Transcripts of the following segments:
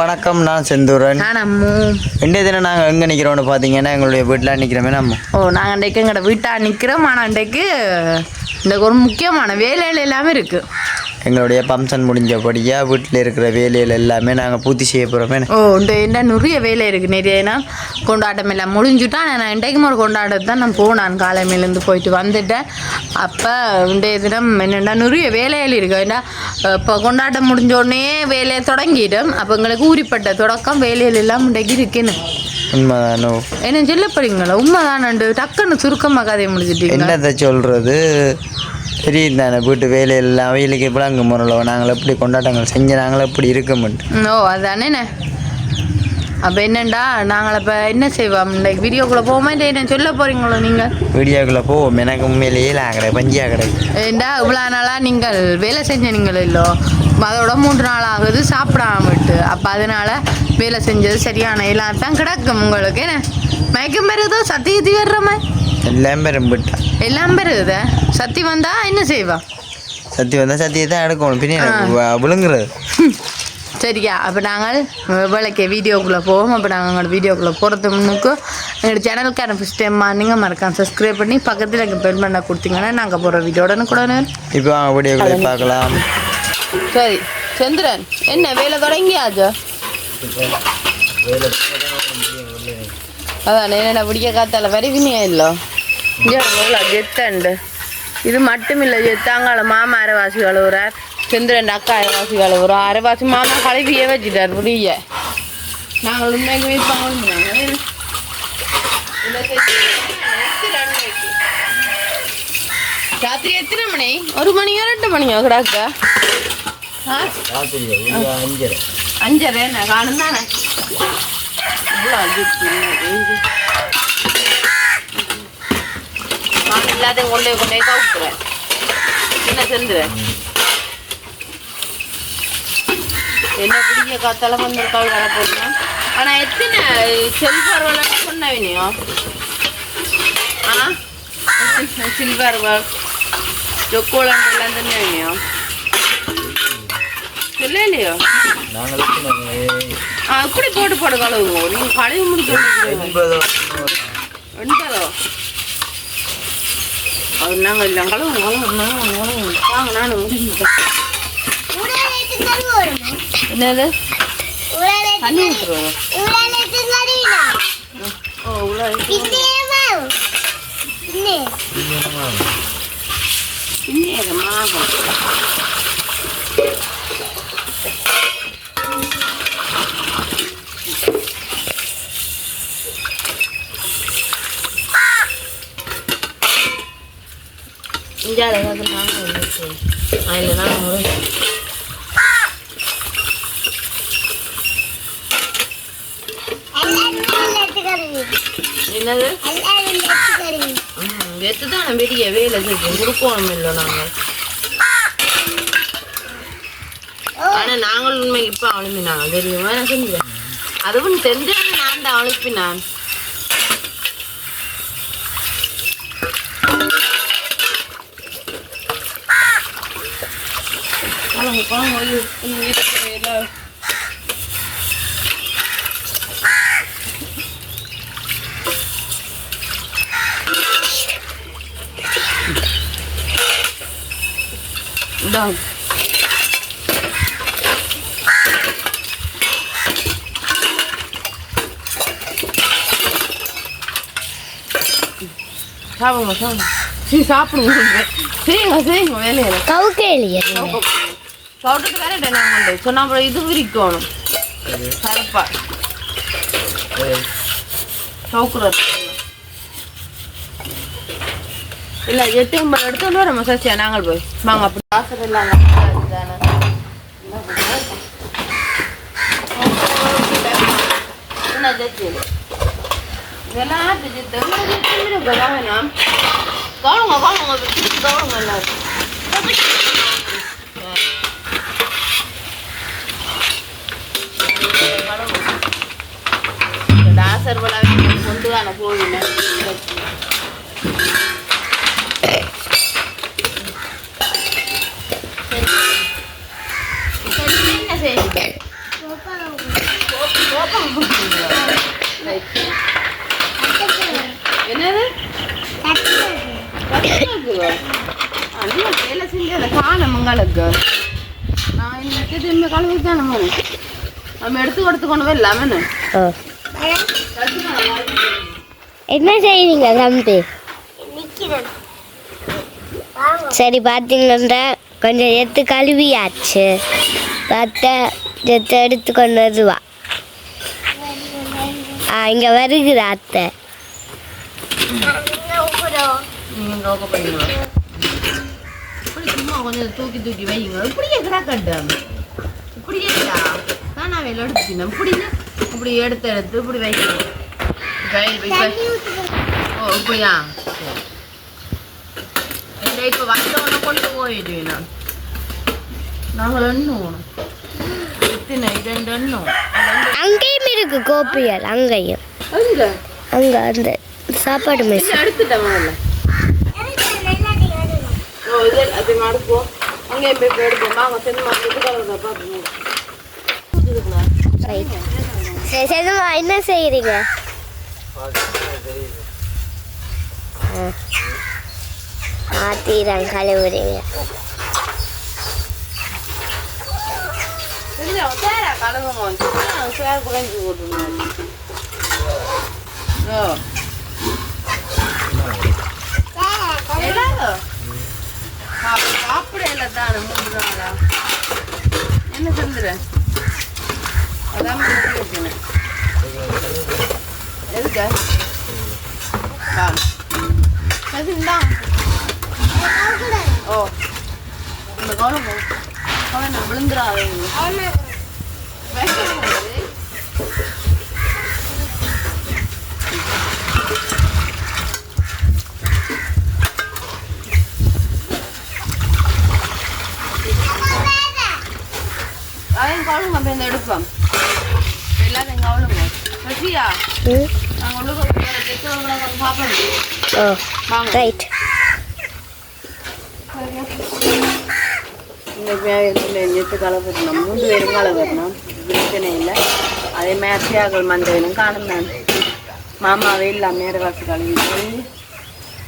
வணக்கம், நான் செந்தூரன். இன்றைய தினம் நாங்கள் எங்கே நிற்கிறோம்னு பார்த்தீங்கன்னா எங்களுடைய வீட்டில் நிற்கிறோமே நம்ம. நாங்கள் இன்றைக்கு எங்களோட வீட்டாக நிற்கிறோம். ஆனால் இன்றைக்கு இந்த ஒரு முக்கியமான வேலைகள் எல்லாமே இருக்குது. எங்களுடைய ஃபங்க்ஷன் முடிஞ்சபடியாக வீட்டில் இருக்கிற வேலைகள் எல்லாமே நாங்கள் பூர்த்தி செய்ய போகிறோமே. என்ன நிறைய வேலை இருக்குது. நிறைய கொண்டாட்டம் எல்லாம் முடிஞ்சுட்டா. நான் இன்றைக்கும் ஒரு கொண்டாட்டத்தை தான் நான் போனேன். காலையிலேருந்து போயிட்டு வந்துட்டேன். அப்போ இன்றைய தினம் என்னென்னா நிறைய வேலைகள் இருக்குது. ஏன்னா இப்போ கொண்டாட்டம் முடிஞ்சோடனே வேலையை தொடங்கிடும். அப்போ எங்களுக்கு ஊறிப்பட்ட தொடக்கம் வேலைகள் எல்லாம் இன்றைக்கு இருக்குன்னு. உண்மைதானோ? என்ன சொல்ல போறீங்களா? உண்மைதானண்டு டக்குன்னு சுருக்கமாக கதையை முடிச்சுட்டீங்க. என்னத்தை சொல்கிறது, தெரியும் தானே. வீட்டு வேலையெல்லாம் வெயிலுக்கு எப்படி அங்கே முறையில் நாங்கள் எப்படி கொண்டாட்டங்கள் செஞ்சு நாங்கள் எப்படி இருக்க மாட்டோம். அதானே. அப்போ என்னண்டா நாங்கள் இப்போ என்ன செய்வோம்? இன்றைக்கு வீடியோக்குள்ளே போவோமா? என்ன சொல்ல போகிறீங்களோ நீங்கள்? வீடியோக்குள்ளே போவோம். எனக்கு உண்மையிலேயே ஆகிறேன் பஞ்சியாக கிடையாது. ஏண்டா இவ்வளோ நாளாக நீங்கள் வேலை செஞ்ச நீங்கள் இல்லோ, அதோட 3 நாள் ஆகுது சாப்பிடாம விட்டு. அப்போ அதனால் வேலை செஞ்சது சரியான எல்லாம் தான் கிடக்கும் உங்களுக்கு. என்ன மயக்கம் பெறுதோ? சத்தியத்தி வர்றமே எல்லாம் பெரும்பிட்டா எல்லாம் பெறுத. சத்தி வந்தா என்ன செய்வா? சத்தி வந்தால் சத்தியை தான் எடுக்கணும். பின்ன விழுங்குறது. சரியா? அப்போ நாங்கள் வேலைக்கு வீடியோக்குள்ளே போவோம். அப்போ நாங்கள் எங்களோட வீடியோக்குள்ளே போகிறது முன்னுக்கு எங்களோட சேனலுக்கான ஃபஸ்ட் டைம் நீங்கள் மறக்காம சப்ஸ்கிரைப் பண்ணி பக்கத்தில் எனக்கு பெல் பண்ண கொடுத்தீங்கன்னா நாங்கள் போகிற வீடியோட கூட. இப்போ வீடியோக்குள்ளே பார்க்கலாம். சரி சந்திரன், என்ன வேலை தொடங்கியாச்சோ? அதான் என்னென்ன பிடிக்க காத்தால வருவினியா இல்லை? ஜெத்தண்டு இது மட்டும் இல்லை. ஜெத்தாங்கால மாமா அரைவாசி கழுவுறார். சந்திரன் அக்கா அரைவாசி கழுவுறோம். அரைவாசி மாமா கழுவியே வச்சுட்டார் புரிய. நாங்கள் உண்மைக்கு வைப்பாங்க. ராத்திரி எத்தனை மணி? 1 மணியோ 2 மணியோ கிடாக்கா? 5:30 என்ன காணும் தானே. எல்லாத்தையும் கொண்டே கவுக்குறேன். என்ன செஞ்சுறேன்? என்ன பிடிக்க காத்தால வந்திருக்காள் வர போடணும். ஆனால் எத்தனை சில்வர் வளர்ந்து சொன்னவினியோ? சில்வர் ஜொக்கோலண்டெல்லாம் சொன்னவினியோ? இல்லையோ? அப்படி போட்டு கழுவுங்க. நீங்கள் கழுவி முடிக்க 8 அது நாங்கள் இல்லை கழுவுங்க. வாங்க நானும் முடிஞ்சுட்டேன். என்னது தண்ணி ஊற்றுருவோம். என்னது வெத்துதான் பெரிய வேலை குறுக்கோணம் இல்லை நாங்கள். ஆனால் நாங்கள் உண்மை இப்போ அழுப்பினாங்க தெரியுமா? நான் செஞ்சேன். அதுவும் தெரிஞ்சாங்க நான் தான் அழுப்பினான். சாப்பிடுங்க சாப்பிடுங்க செய்யுங்க வேலையில கவுக்கேலியா கவுட்டுட்டு வேற நாங்கள் சொன்னா அப்புறம் இது விரிக்கணும் கருப்பா கவுக்குறது இல்லை 8 எடுத்து வரோம் சச்சியா. நாங்கள் போய் வாங்க அப்படி வாசல் இல்லாங்க. இதெல்லாம் வேணாம் கவனுங்க எல்லாரும். டாசர் கொண்டு தானே போகல. என்ன செய்ய என்னது வேலை செஞ்சு அதை காணும் உங்களுக்கு நான் இன்னைக்கு திரும்பி கழுவி தானே நம்ம எடுத்து கொடுத்து கொண்டு போய் இல்லாமன்னு என்ன செய்வீங்க தம்பி? சரி பார்த்தீங்கன்னா கொஞ்சம் எடுத்து கழுவியாச்சு. பார்த்தா எடுத்து கொண்டு வருவா. இங்கே வருகிற அத்தை. சும்மா கொஞ்சம் தூக்கி தூக்கி வைங்க. இப்படியே கிடக்கட்டும். இப்படியே தானா வேலை எடுத்துக்கணும். இப்படி எடுத்து இப்படி வைக்கணும். ஓ இப்படியா? இப்போ வந்தவொடனே கொண்டு போயிடுவேன் நான். நாங்கள் எண்ணுவோம். எத்தனை 2 எண்ணும். அங்கேயும் இருக்கு கோப்பியல். அங்கேயும் அங்கே அந்த சாப்பாடு மெஸ் எடுத்துட்டேன் முதல்ல. ஓ இது அது மடுப்போம். அங்கேயும் போய் எடுப்போம். வாங்க செஞ்சு மாட்டு பார்க்கணும். சரிமா என்ன செய்கிறீங்க? மாத்திரம் கழுவுறீங்க. சாப்பிடல தானே 3 நாளா என்ன செஞ்சுறேன் அதான் வைக்கணும் எதுக்கு அதுண்டா ஓ இந்த கவனம் கவனம் விழுந்துடாது அதையும் கவலுங்க அப்போ இந்த எடுப்போம் எல்லாத்தையும் கவலுங்க ரசியா நாங்கள் உள்ளுக்கு சாப்பிடணும் வாங்க ரைட். நெத்து கலப்படணும் 3 பேரும் கலப்படணும் பிரச்சனை இல்லை அதே மேட்சியாக்கள் மந்தவனும் காணும் நான் மாமாவே இல்லாம நேர வாசி கழுவி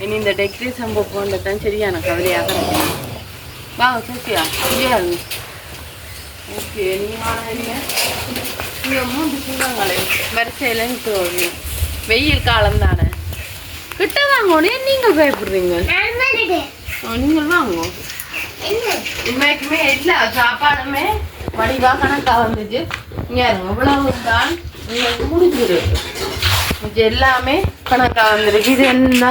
இனி இந்த டெக்கரேஷன் போன்றதான் சரியான கவலையாக இருக்கணும் வாங்க சோசியா சரியாது ஓகே நீங்கள் இங்கே 3 சொல்லுங்களே வரிசையில் நிற்க வெயில் காலம் தானே கிட்ட வாங்கணும் ஏன் நீங்கள் பயப்படுறீங்க நீங்கள் வாங்க உண்மைக்குமே எல்லா சாப்பாடுமே வடிவாக கணக்காக வந்துச்சு இங்கே இவ்வளவு தான் உங்களுக்கு முடிஞ்சிருக்கு இது எல்லாமே கணக்காக வந்துருக்கு இது என்ன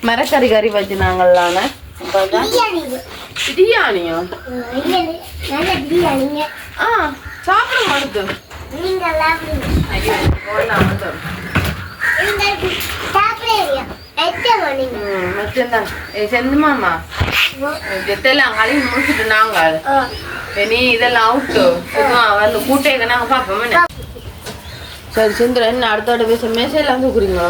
மரக்கறி வச்சு நாங்கள்லான பிரியாணியா ஆ சாப்பிட மாட்டோம் செந்துமாமா ஜெத்தெல்லாம் கழுவி முடிச்சுட்டு நாங்கள் நீ இதெல்லாம் அவுட்டு வந்து கூட்டையை நாங்கள் பார்ப்போம் சரி சுந்தரன் என்ன அடுத்தோட பேச மேசையெல்லாம் தூக்குறீங்களா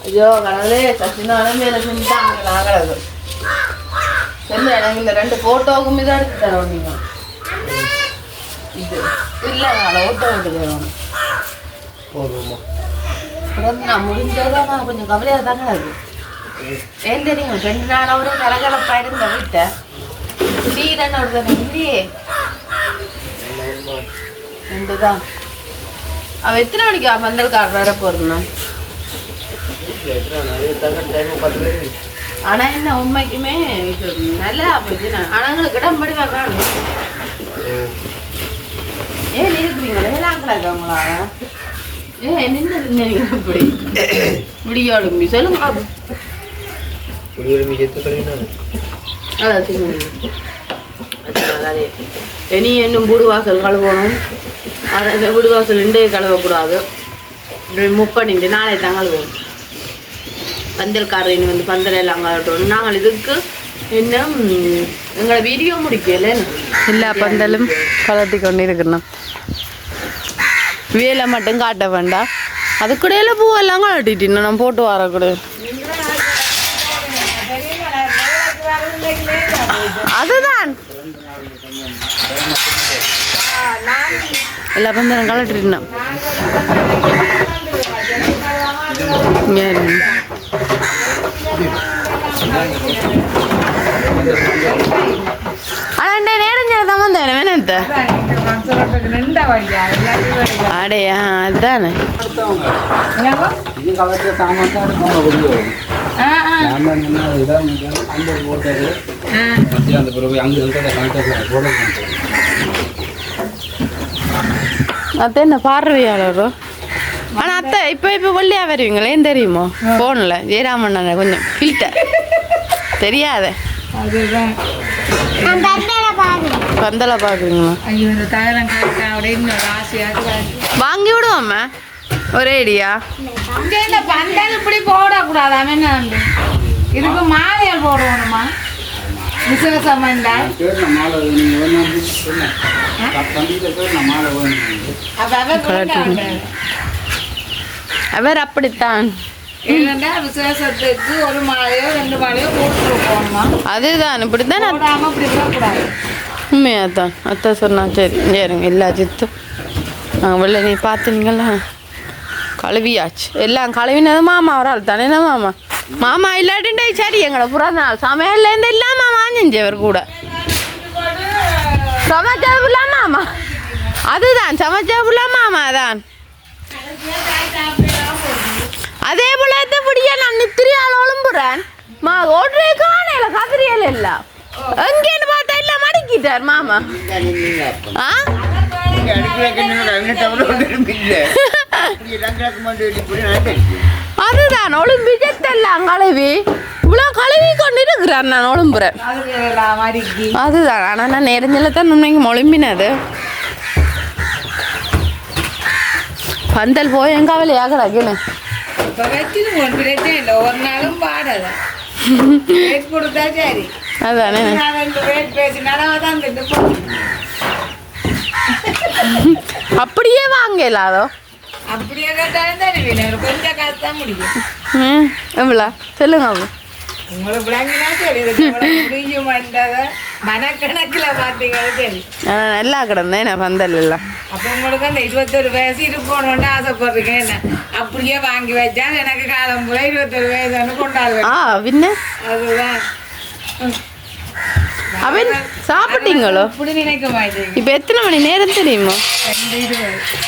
ஐயோ கடவுளே சச்சினாலும் வேலை செஞ்சுட்டாங்க நாங்கள் சந்திரன் எனக்கு இந்த 2 போட்டோவுக்கும் இதை எடுத்து தரோம் நீங்கள் இது இல்லை ஓட்டோ விட்டு தரோம் நான் முடிஞ்சதான் நான் கொஞ்சம் கவலையாக தாங்க அது ஏன் தெரியும் 2 நாளாக ஒரு கலகலப்பாக இருந்த வீட்டை திடீரென்னு ஒரு தானே இல்லையே 2 தான் அவள் எத்தனை மணிக்கு பந்தல்காரர் வர போறதுண்ணா ஆனால் என்ன உண்மைக்குமே நல்லா போச்சு ஆனாங்களுக்கு இடம்படி காணும் ஏன் இருக்கிறீங்களா ஏலாங்களாங்களா ஏன் நின்று இருந்தீங்க இப்படி முடியோடு சொல்லுங்க இனி இன்னும் வீடு வாசல் கழுவணும் அதை வீடு வாசல் இன்றைய கழுவக்கூடாது 30 நாளை தான் கழுவோம் பந்தல்காரர் இனி வந்து பந்தல் எல்லாம் கலட்டணும் நாங்கள் இதுக்கு இன்னும் எங்களை வீடியோ முடிக்கல எல்லா பந்தலும் கலட்டி கொண்டு இருக்கணும் வேலை மட்டும் காட்ட வேண்டாம் அதுக்கூடையில பூவெல்லாம் கலட்டிட்டு நான் போட்டு வரக்கூட அதுதான் எல்லா பந்தரம் கலட்டிருந்தோம். ஆனால் நேரம் தான் வந்தேன் வேணாத்த அடையா அதுதானே அத்தை என்ன பார்வையாளரோ. ஆனால் அத்தை இப்போ வெள்ளையா வருவீங்களே தெரியுமோ ஃபோனில் ஜெயராமன் கொஞ்சம் ஃபில்டர் தெரியாத பந்தலை பார்க்குறீங்களா? வாங்கி விடுவோம்மா ஒரே ஐடியா. பந்தல் இப்படி போடக்கூடாது. இதுக்கு மாலையால் போடுவோம்மா விசேஷம் அவர் அப்படித்தான் விசேஷத்துக்கு ஒரு மாலையோ 2 மாலையோ போட்டு போகணுமா? அதுதான் இப்படித்தான் அப்படி விடக்கூடாது. உண்மையாதான் அத்தை சொன்னா சரி சரிங்க எல்லா சித்தும் நாங்கள் வெளில நீ பார்த்துனீங்களா கழுவியாச்சு எல்லாம் கழுவினது மாமா ஒரு ஆள் தானே மாமா மாமா இல்லாட்டின்டே சரி எங்களை புறாத நாள் சமையல்லேருந்து இல்லாம வாங்கிஞ்சவர் கூட சமைச்சா மாமா அதுதான் சமைச்சா மாமா தான் அதே போல எப்படியா நான் நித்திரியால் ஒழும்புறேன் ஓட்டுறே காணையில கதிரியல் எல்லாம் எங்கேன்னு பார்த்தா எல்லாம் மடிக்கிட்டார் மாமா. அதுதான் ஒளிம்பிச்செல்லாம் கழுவி இவ்வளோ கழுவி கொண்டு இருக்கிறார் நான் ஒழும்புறேன் அதுதான். ஆனால் நான் நெறிஞ்சில் தான் உண்மைக்கு ஒளிம்பினது பந்தல் போய் எங்க கவலையாக கிடக்குன்னு ஒரு நாளும் பாடாத கொடுத்தா சரி அதானே அப்படியே வாங்கலாதோ அப்படியே கேட்டாலும் தருவீங்க கொஞ்சம் காசு தான் முடியும். எவ்வளோ சொல்லுங்க அவங்க உங்களுக்கு விளங்கினா சரி புரியும் மனக்கணக்கில் பார்த்தீங்கன்னா சரி நல்லா கிடந்தேன் நான் பந்தல் எல்லாம். அப்போ உங்களுக்கு அந்த 21 வயசு இருக்கணும்னு ஆசைப்படுறீங்க என்ன அப்படியே வாங்கி வச்சா எனக்கு காலம் போல 21 வயசுன்னு கொண்டாடுவேன். பின்ன அதுதான் அவன் சாப்பிட்டீங்களோ இப்படி நினைக்க மாட்டேங்க. இப்போ எத்தனை மணி நேரம் தெரியுமா?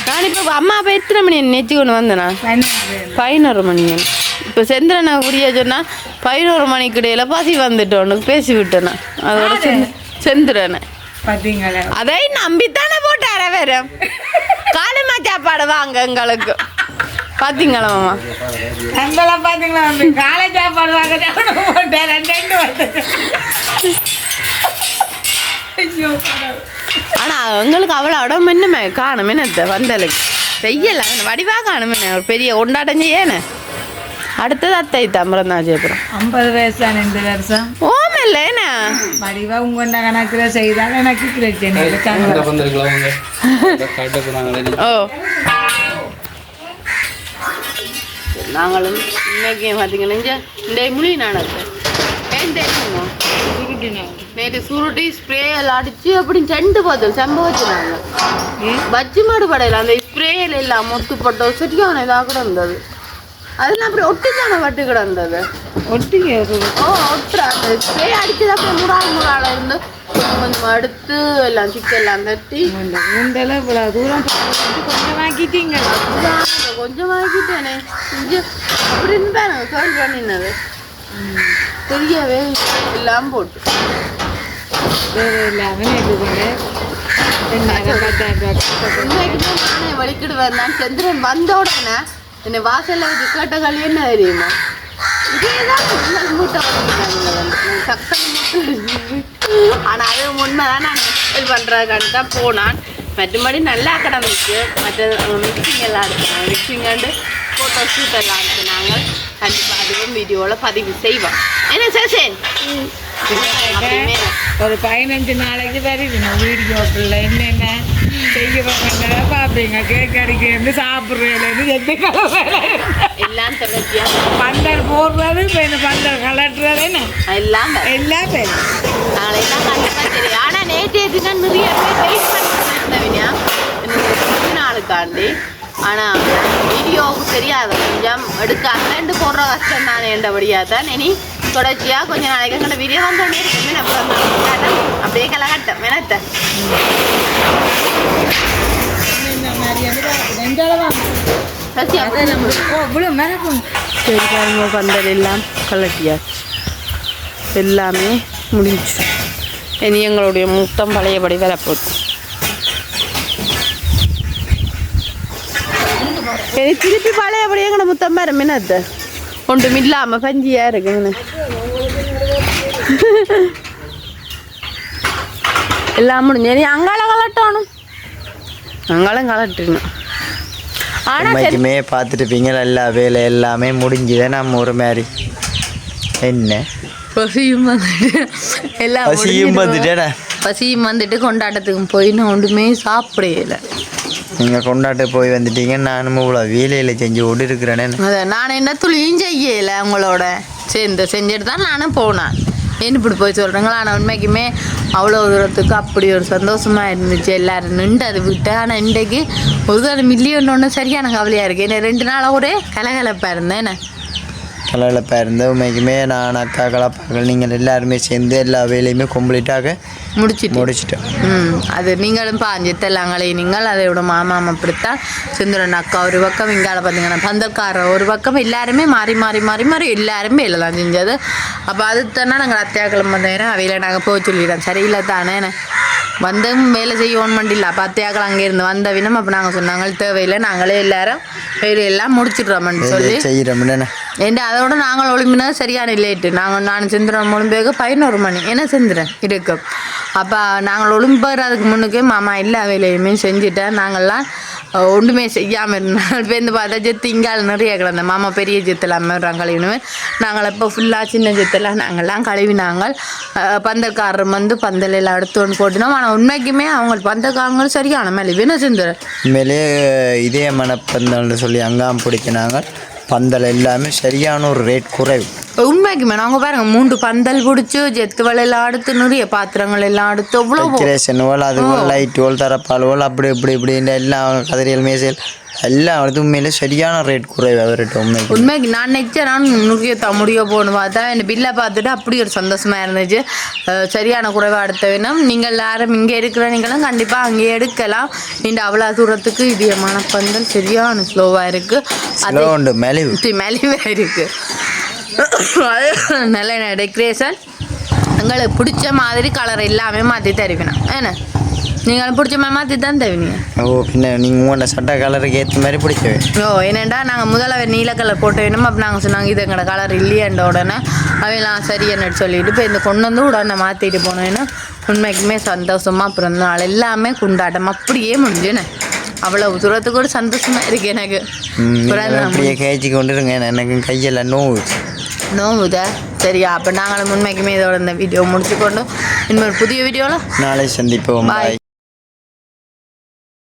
நான் இப்போ அம்மா அப்போ எத்தனை மணி நெச்சு கொண்டு வந்தேனா 11 மணி. இப்போ செந்திரனை புரிய சொன்னா 11 மணிக்கு இடையில பசி வந்துட்டோன்னு பேசி விட்டேனா அதோட செந்திரனை பார்த்தீங்களா அதை நம்பித்தானே போட்டார வேற காலமா சாப்பாடு வாங்க எங்களுக்கு பார்த்தீங்களா மாமா நம்மளாம் பார்த்தீங்களா காலை சாப்பாடு வாங்க போட்டேன் 2 வருது. ஆனால் எங்களுக்கு அவ்வளோ இடம் என்னமே காணும் என்னத்த வந்தலுக்கு செய்யல வடிவாக காணும் என்ன ஒரு பெரிய கொண்டாட்டம் செய்யனே. அடுத்தது அத்தை தாமரம் தான் செய்யப்போம் 50 வயசு தான் இந்த வருஷம் ஓம் இல்லை என்ன வடிவா உங்க கணக்கில் செய்தால் எனக்கு பிரச்சனை ஓ நாங்களும் இன்னைக்கு பார்த்தீங்கன்னா இந்த முழி நாடகம் ஏன் தெரியுமா நேற்று சுருட்டி ஸ்ப்ரே எல்லாம் அடிச்சு அப்படி 2 பதில் சம்பவச்சுனாங்க பஜ்ஜி மாடு படையில அந்த ஸ்ப்ரேயில் எல்லாம் மொத்து போட்டோ சரியான இதாக கூட இருந்தது. அதெல்லாம் அப்படி ஒட்டிக்கான வட்டு கிடந்தது ஒட்டி ஒட்டுற அந்த ஸ்ப்ரே அடிச்சது அப்புறம் முறால இருந்து கொஞ்சம் எடுத்து எல்லாம் சிக்கெல்லாம் தட்டி முண்டெல்லாம் இவ்வளோ தூரம் கொஞ்சம் வாங்கிட்டீங்க கொஞ்சம் வாங்கிட்டேனே கொஞ்சம் அப்படின்னு தான் சர்வ் பண்ணினது தெரியவே எல்லாம் போட்டு நானே வலிக்கிடுவேன். நான் சந்திரன் வந்த உடனே என்னை வாசல்ல வச்சு கேட்ட களி என்ன தெரியுமா இதேதான் மூட்டை ஆனால் அது உண்மைதான் நான் எக்ஸ்பெல் பண்ணுறதுக்காண்டி தான் போனான். மற்றபடி நல்லா கிடந்துச்சு. மற்ற மிக்சிங் எல்லாம் எடுத்தாங்க மிக்சிங்காண்டு ஃபோட்டோ ஷூட் எல்லாம் எடுத்துனாங்க. கண்டிப்பாக அதுவும் வீடியோவில் பதிவு செய்வோம். என்ன சேசேன் ஒரு 15 நாளைக்கு வருது வீடியோக்குள்ள என்னென்ன செய்கிறோம் பார்ப்பீங்க கேக் அடிக்கிறது சாப்பிட்றதுலேருந்து எந்த எல்லாம் தொடர்ச்சியாக பந்தல் போடுறது இப்போ இந்த பந்தல் கலட்டுறது என்ன எல்லாம் எல்லாம் பேர் நாங்கள் எல்லாம் கண்டிப்பாக தெரியும் ஆனால் நேற்றைய தினம் நிறைய பேர் வெயிட் பண்ணிருந்தவினா கொஞ்ச நாளுக்காண்டி ஆனால் வீடியோவுக்கு தெரியாது கொஞ்சம் எடுக்காமலேண்டு போடுற கஷ்டம் தானே என்றபடியாக தான் இனி தொடர்ச்சியாக கொஞ்சம் நாளைக்கு எங்களோட வீடியோ வந்தோடனே இருக்குமே அப்புறம் அப்படியே கலகட்டம் மெனத்தை பந்தல் எல்லாம் கலட்டியாச்சு எல்லாமே முடிஞ்சு இனி எங்களுடைய முத்தம் பழையபடி வரப்போகுது இனி திருப்பி பழையபடி எங்களோட முத்தம் வர மினத்தை ஒன்றும் இல்லாமல் பஞ்சியாக இருக்குன்னு எல்லாம் முடிஞ்சு இனி அங்கால கலட்டணும் அங்காலம் கலட்டணும் உண்மைக்குமே பார்த்துட்டுப்பீங்க எல்லா வேலை எல்லாமே முடிஞ்சுதே நம்ம ஒரு மாதிரி என்ன பசியும் வந்துட்டு எல்லாம் பசியும் வந்துட்டேனே பசியும் வந்துட்டு கொண்டாட்டத்துக்கு போய் நான் ஒன்றுமே சாப்பிடல நீங்கள் கொண்டாட்ட போய் வந்துட்டீங்க நானும் இவ்வளோ வேலையில் செஞ்சு ஓடி இருக்கிறேனே அதை நான் என்ன துளியும் செய்யலை உங்களோட செஞ்சுட்டு தான் நானும் போனேன் என்ன இப்படி போய் சொல்கிறேங்களா ஆனால் உண்மைக்குமே அவ்வளோ தூரத்துக்கு அப்படி ஒரு சந்தோஷமாக இருந்துச்சு எல்லோரும் நின்று அதை விட்டேன் ஆனால் இன்றைக்கு ஒரு மில்லியன் ஒன்று சரியான கவலையாக இருக்குது என்ன 2 நாளாக ஒரே கலகலப்பாக இருந்தேன் என்ன கலகலப்பாக இருந்தேன் உண்மைக்குமே நான் அக்கா கலப்பாக்கள் நீங்கள் எல்லாருமே சேர்ந்து எல்லா வேலையுமே கம்ப்ளீட்டாக முடிச்சிட்டோம் அது நீங்களும் பாஞ்சித்தல்லாங்களே நீங்கள் அதை விட மாமாம் அப்படித்தான் சுந்தரன் அக்கா ஒரு பக்கம் இங்கால பார்த்தீங்கன்னா பந்தல்காரர் ஒரு பக்கம் எல்லாருமே மாறி மாறி மாறி மாறி எல்லாருமே இல்லை தான் செஞ்சது அப்போ அது தானே நாங்கள் அத்தியாக்கிழமை வந்தேன்னா அவையில் நாங்கள் போய் சொல்லிடுறோம் சரியில்லை தானே வந்தும் வேலை செய்யணும் மண்டில்ல அப்போ அத்தியாக்கள் அங்கே இருந்து வந்த வினம் அப்போ நாங்கள் சொன்னாங்க தேவையில்லை நாங்களே எல்லாரும் வேலையெல்லாம் முடிச்சிடுறோம்னு சொல்லி செய்கிறோம்னு ஏன்டா அதோட நாங்கள் ஒளிம்பினா சரியான லேட்டு நான் செந்துறோம் ஒளிம்பியாக 11 மணி என்ன செந்துறேன் இருக்கும் அப்போ நாங்கள் ஒளிம்புறதுக்கு முன்னுக்கே மாமா எல்லா வேலையுமே செஞ்சுட்டேன் நாங்கள்லாம் ஒன்றுமே செய்யாமல் இருந்தோம் பேருந்து பார்த்தா ஜெத்து இங்கால நிறைய கிடந்த மாமா பெரிய ஜெத்தெல்லாம் கழுவினுவேன் நாங்கள் இப்போ ஃபுல்லாக சின்ன ஜெத்தெல்லாம் நாங்கள்லாம் கழுவினாங்க பந்தல்காரர் வந்து பந்தல் எல்லாம் எடுத்து ஒன்று போட்டுனோம் ஆனால் உண்மைக்குமே அவங்க பந்தல்காரங்களும் சரியான மேலே என்ன செஞ்சுறேன் உண்மையிலே இதே மனப்பந்தல்னு சொல்லி அங்காம் பிடிக்கினாங்க பந்தல் எல்லாமே சரியான ஒரு ரேட் குறைவு உண்மைக்குமே நாங்கள் பாருங்க 3 பந்தல் பிடிச்சி ஜெத்துவல் எல்லாம் அடுத்து நிறைய பாத்திரங்கள் எல்லாம் அடுத்து எவ்வளோ டெக்கரேஷனுவல் அதுபோல் லைட்டுவல் தரப்பாலுவல் அப்படி இப்படின்ற எல்லாம் கதிரியல் மேசையில் எல்லாம் வந்து உண்மையிலே சரியான ரேட் குறைவு அவர்கிட்ட உண்மைக்கு நான் நினச்சேன் நான் நுக்கிய முடிய போகணும் பார்த்தா என் பில்லை பார்த்துட்டு அப்படி ஒரு சந்தோஷமாக இருந்துச்சு சரியான குறைவாக அடுத்த வேணும் நீங்கள் எல்லாரும் இங்கே இருக்கிற நீங்களும் கண்டிப்பாக அங்கேயே எடுக்கலாம் நீண்ட அவ்வளோ தூரத்துக்கு இது மனப்பந்தல் சரியான ஸ்லோவாக இருக்குது உண்டு மெலிவாக இருக்குது நல்ல டெக்கரேஷன் எங்களுக்கு பிடிச்ச மாதிரி கலர் எல்லாமே மாற்றி தருவினா ஏன்னா நீங்கள் பிடிச்ச மாதிரி மாற்றி தான் தருவீங்க பின்ன நீங்கள் உங்களோட சட்டை கலருக்கு ஏற்ற மாதிரி பிடிச்சவே என்னென்னா நாங்கள் முதல்ல நீல கலர் போட்டு வேணும் அப்போ நாங்கள் சொன்னாங்க இது எங்களோட கலர் இல்லையன்ற உடனே அவையெல்லாம் சரி என்னட்டு சொல்லிட்டு இப்போ இந்த கொண்டு வந்து உடனே மாற்றிட்டு போனோன்னா உண்மைக்குமே சந்தோஷமாக பிறந்த நாள் எல்லாமே கொண்டாட்டம் அப்படியே முடிஞ்சுன்னு அவ்வளோ தூரத்துக்கு கூட சந்தோஷமாக இருக்குது எனக்கு அப்படியே கேய்ச்சி கொண்டு இருங்க எனக்கு கையெல்லாம் நோவுதா சரியா அப்போ நாங்களும் உண்மைக்குமே இதோட இந்த வீடியோ முடிச்சுக்கொண்டு இன்னொரு புதிய வீடியோவில் நாளை சந்திப்போம். பாய்.